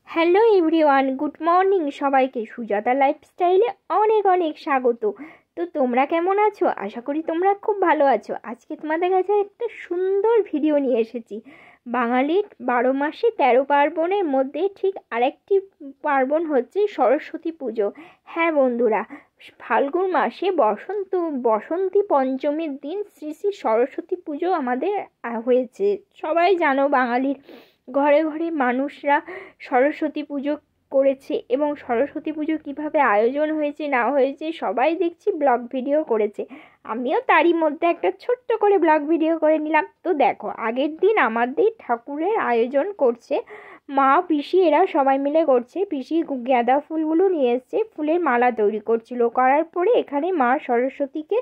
Hello everyone, good morning সবাইকে। সুজাতা লাইফস্টাইলে অনেক অনেক স্বাগত। তো তোমরা কেমন আছো? আশা করি তোমরা খুব ভালো আছো। আজকে তোমাদের কাছে একটা সুন্দর ভিডিও নিয়ে এসেছি। বাঙালির 12 মাসে 13 পার্বণের মধ্যে ঠিক আরেকটি পার্বণ হচ্ছে সরস্বতী পুজো। হ্যাঁ বন্ধুরা, ফাল্গুন মাসে বসন্তী পঞ্চমীর দিন শ্রী শ্রী সরস্বতী পুজো আমাদের হয়েছে। সবাই জানো বাঙালির ঘরে ঘরে মানুষরা সরস্বতী পুজো করেছে, এবং সরস্বতী পুজো কিভাবে আয়োজন হয়েছে না হয়েছে সবাই দেখছি ব্লগ ভিডিও করেছে। আমিও তারই মধ্যে একটা ছোট্ট করে ব্লগ ভিডিও করে নিলাম। তো দেখো, আগের দিন আমাদের ঠাকুরের আয়োজন করছে মা, পিসি, এরা সবাই মিলে করছে। পিসি গাঁদা ফুলগুলো নিয়ে এসছে, ফুলের মালা তৈরি করছিল। করার পরে এখানে মা সরস্বতীকে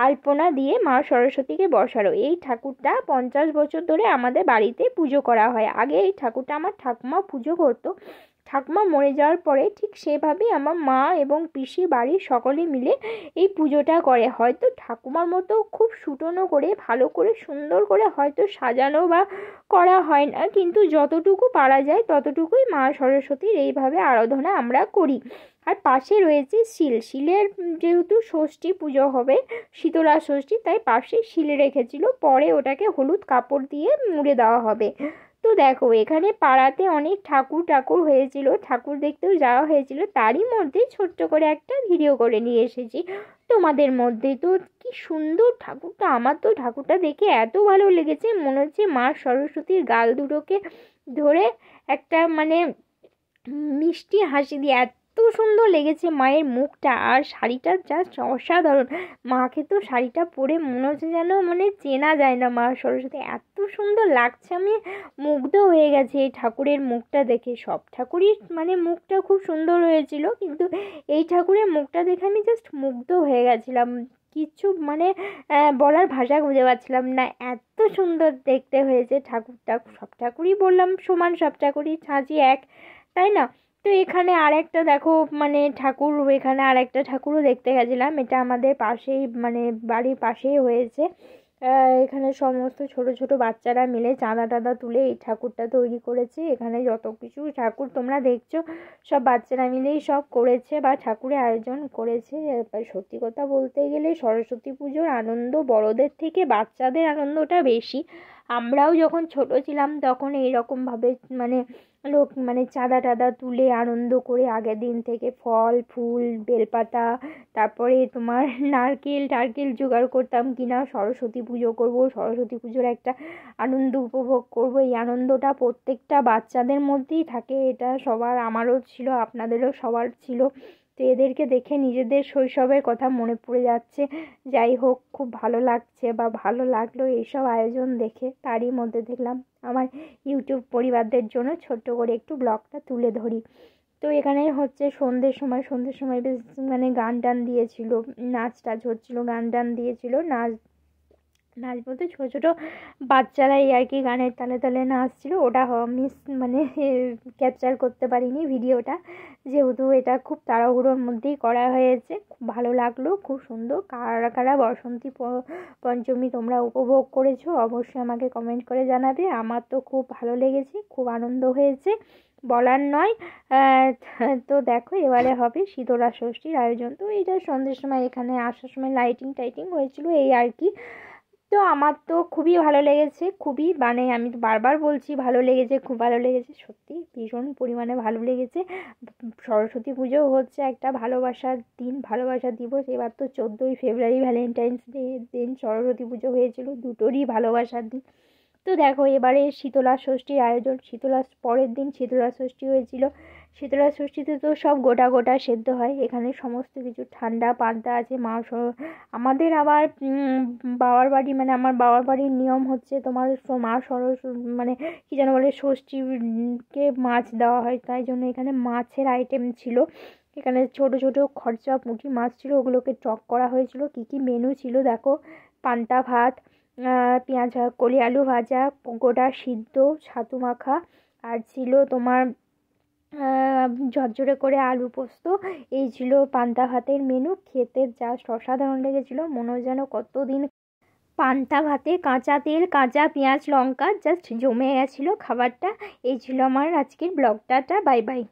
আলপনা দিয়ে মা সরস্বতীকে বসালো। এই ঠাকুরটা 50 বছর ধরে আমাদের বাড়িতে পুজো করা হয়। আগে এই ঠাকুরটা আমার ঠাকুমা পুজো করতো। ঠাকুমা মরে যাওয়ার পরে ঠিক সেভাবেই আমার মা এবং পিসি বাড়ির সকলে মিলে এই পুজোটা করে। হয়তো ঠাকুমার মতো খুব সুটনো করে ভালো করে সুন্দর করে হয়তো সাজানো বা করা হয় না, কিন্তু যতটুকু পারা যায় ততটুকুই মা সরস্বতীর এইভাবে আরাধনা আমরা করি। আর পাশে রয়েছে শিলের যেহেতু ষষ্ঠী পুজো হবে, শীতলা ষষ্ঠী, তাই পাশে শিল রেখেছিল। পরে ওটাকে হলুদ কাপড় দিয়ে মুড়ে দেওয়া হবে। তো দেখো, এখানে পাড়াতে অনেক ঠাকুর হয়েছিল, ঠাকুর দেখতেও যাওয়া হয়েছিল। তারই মধ্যে ছোট্ট করে একটা ভিডিও করে নিয়ে এসেছি তোমাদের মধ্যে। তো কি সুন্দর ঠাকুরটা! আমার তো ঠাকুরটা দেখে এত ভালো লেগেছে, মনে হচ্ছে মা সরস্বতীর গাল দুটোকে ধরে একটা মিষ্টি হাসি দিয়ে, এত সুন্দর লেগেছে মায়ের মুখটা। আর শাড়িটা জাস্ট অসাধারণ। মাকে তো শাড়িটা পরে মনে হচ্ছে যেন চেনা যায় না মা সরস্বতী, এত সুন্দর লাগছে। আমি মুগ্ধ হয়ে গেছি এই ঠাকুরের মুখটা দেখে। সব ঠাকুরই মুখটা খুব সুন্দর হয়েছিল, কিন্তু এই ঠাকুরের মুখটা দেখে আমি জাস্ট মুগ্ধ হয়ে গেছিলাম। কিছু বলার ভাষা খুঁজে পাচ্ছিলাম না, এত সুন্দর দেখতে হয়েছে ঠাকুরটা। সব ঠাকুরই বললাম সমান, সব ঠাকুরই ছাঁচি এক, তাই না? তো এখানে আরেকটা দেখো ঠাকুর, এখানে আরেকটা ঠাকুরও দেখতে গেছিলাম। এটা আমাদের পাশেই বাড়ির পাশেই হয়েছে। এখানে সমস্ত ছোট ছোট বাচ্চারা মিলে চাঁদা টাদা তুলে এই ঠাকুরটা তৈরি করেছে। এখানে যত কিছু ঠাকুর তোমরা দেখছো সব বাচ্চারা মিলেই সব করেছে বা ঠাকুরের আয়োজন করেছে। এবার সত্যি কথা বলতে গেলে সরস্বতী পুজোর আনন্দ বড়দের থেকে বাচ্চাদের আনন্দটা বেশি। আমরাও যখন ছোট ছিলাম তখন এইরকমভাবে লোক চাঁদা টাদা তুলে আনন্দ করে আগের দিন থেকে ফল ফুল বেলপাতা, তারপরে তোমার নারকেল টারকেল জোগাড় করতাম কিনা সরস্বতী পুজো করব, সরস্বতী পুজোর একটা আনন্দ উপভোগ করব। এই আনন্দটা প্রত্যেকটা বাচ্চাদের মধ্যেই থাকে। এটা সবার, আমারও ছিল, আপনাদেরও সবার ছিল। তো এদেরকে দেখে নিজেদের শৈশবের কথা মনে পড়ে যাচ্ছে। যাই হোক, খুব ভালো লাগছে বা ভালো লাগলো এইসব আয়োজন দেখে। তারই মধ্যে দেখলাম আমার ইউটিউব পরিবারদের জন্য ছোট্ট করে একটু ব্লগটা তুলে ধরি। তো এখানে হচ্ছে সন্ধ্যের সময় বেশ গান টান দিয়েছিল, নাচ টাচ হচ্ছিল, গান টান দিয়েছিল। নাচ নাচ বলতে ছোটো ছোটো বাচ্চারাই আর কি গানের তালে তালে নাচছিল। ওটা মিস ক্যাপচার করতে পারিনি ভিডিওটা, যেহেতু এটা খুব তাড়াহুড়োর মধ্যেই করা হয়েছে। খুব ভালো লাগলো, খুব সুন্দর। কারা কারা বসন্তী পঞ্চমী তোমরা উপভোগ করেছো অবশ্যই আমাকে কমেন্ট করে জানাবে। আমার তো খুব ভালো লেগেছে, খুব আনন্দ হয়েছে, বলার নয়। তো দেখো, এবারে হবে শীতলা ষষ্ঠীর আয়োজন। তো এটা সন্ধ্যের সময় এখানে আসার সময় লাইটিং টাইটিং হয়েছিল, এই আর কি। তো আমার তো খুবই ভালো লেগেছে, খুবই আমি তো বারবার বলছি ভালো লেগেছে, খুব ভালো লেগেছে, সত্যি ভীষণ পরিমাণে ভালো লেগেছে। সরস্বতী পুজো হচ্ছে একটা ভালোবাসার দিন, ভালোবাসার দিবস। এবার তো 14ই ফেব্রুয়ারি ভ্যালেন্টাইন্স ডে দিন সরস্বতী পুজো হয়েছিল, দুটোরই ভালোবাসার দিন। তো দেখো, এবারে শীতলা ষষ্ঠীর আয়োজন। পরের দিন শীতলা ষষ্ঠী হয়েছিল। শীতলা ষষ্ঠীতে তো সব গোটা গোটা সেদ্ধ হয়। এখানে সমস্ত কিছু ঠান্ডা পান্তা আছে। আমাদের আবার বাবার বাড়ি আমার বাবার বাড়ির নিয়ম হচ্ছে তোমার মা কি যেন বলে, ষষ্ঠীকে মাছ দেওয়া হয়, তাই জন্য এখানে মাছের আইটেম ছিল। এখানে ছোট ছোট খরচা পুঁটি মাছ ছিল, ওগুলোকে টক করা হয়েছিল। কি কি মেনু ছিল দেখো: পান্তা ভাত, পেঁয়াজ কলি আলু ভাজা, গোটা সিদ্ধ, ছাতু মাখা, আর ছিল তোমার ঝরঝরে করে আলু পোস্ত। এই ছিল পান্তা ভাতের মেনু। খেতে জাস্ট অসাধারণ লেগেছিল, মনে হয় যেন কতদিন পান্তা ভাতে কাঁচা তেল, কাঁচা পেঁয়াজ, লঙ্কা জাস্ট জমে গেছিলো খাবারটা। এই ছিল আমার আজকের ব্লগটা। Bye bye.